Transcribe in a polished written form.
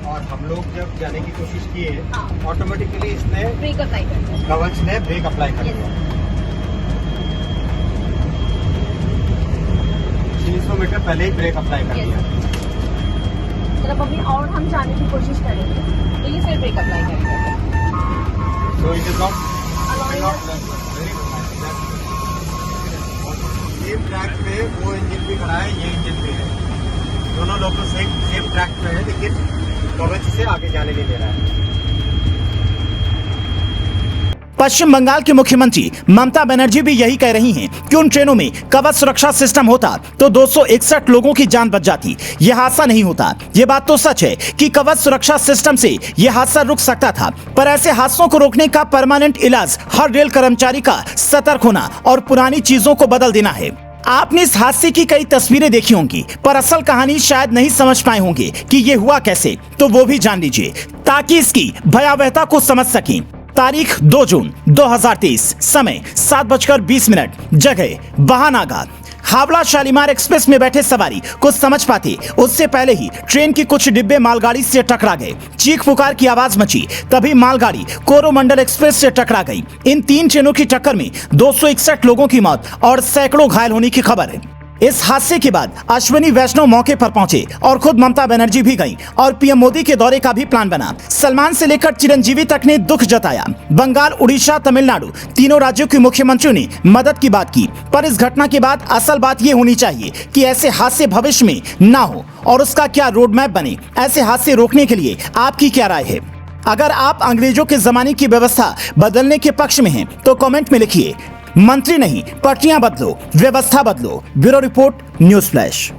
और हम लोग जब जाने की कोशिश किए, ऑटोमेटिकली इसने ब्रेक अप्लाई कर दिया, कवच ने ब्रेक अप्लाई कर दिया। 300 मीटर पहले ही ब्रेक अप्लाई कर दिया। मतलब अभी और हम जाने की कोशिश करेंगे तो ये फिर ब्रेक अप्लाई करेंगे। So it is not same track पे वो इंजन भी खड़ा है, ये इंजन भी है, दोनों लोग तो सेम ट्रैक पे है, लेकिन कवच से आगे जाने नहीं दे रहा है। पश्चिम बंगाल की मुख्यमंत्री ममता बनर्जी भी यही कह रही हैं कि उन ट्रेनों में कवच सुरक्षा सिस्टम होता तो 261 लोगों की जान बच जाती, यह हादसा नहीं होता। ये बात तो सच है कि कवच सुरक्षा सिस्टम से यह हादसा रुक सकता था, पर ऐसे हादसों को रोकने का परमानेंट इलाज हर रेल कर्मचारी का सतर्क होना और पुरानी चीजों को बदल देना है। आपने इस हादसे की कई तस्वीरें देखी होंगी, पर असल कहानी शायद नहीं समझ पाए होंगे कि ये हुआ कैसे, तो वो भी जान लीजिए ताकि इसकी भयावहता को समझ सकें। तारीख 2 जून 2023, समय 7:20, जगह बहानागा। हावड़ा शालीमार एक्सप्रेस में बैठे सवारी कुछ समझ पाते उससे पहले ही ट्रेन की कुछ डिब्बे मालगाड़ी से टकरा गए। चीख पुकार की आवाज मची, तभी मालगाड़ी कोरोमंडल एक्सप्रेस से टकरा गई। इन 3 ट्रेनों की टक्कर में 261 लोगों की मौत और सैकड़ों घायल होने की खबर है। इस हादसे के बाद अश्विनी वैष्णव मौके पर पहुंचे और खुद ममता बनर्जी भी गईं और पीएम मोदी के दौरे का भी प्लान बना। सलमान से लेकर चिरंजीवी तक ने दुख जताया। बंगाल, उड़ीसा, तमिलनाडु, तीनों राज्यों के मुख्यमंत्रियों ने मदद की बात की। पर इस घटना के बाद असल बात ये होनी चाहिए कि ऐसे हादसे भविष्य में ना हो और उसका क्या रोड मैप बने। ऐसे हादसे रोकने के लिए आपकी क्या राय है? अगर आप अंग्रेजों के जमाने की व्यवस्था बदलने के पक्ष में हैं तो कमेंट में लिखिए। मंत्री नहीं, पटरियां बदलो, व्यवस्था बदलो। Bureau report, news flash.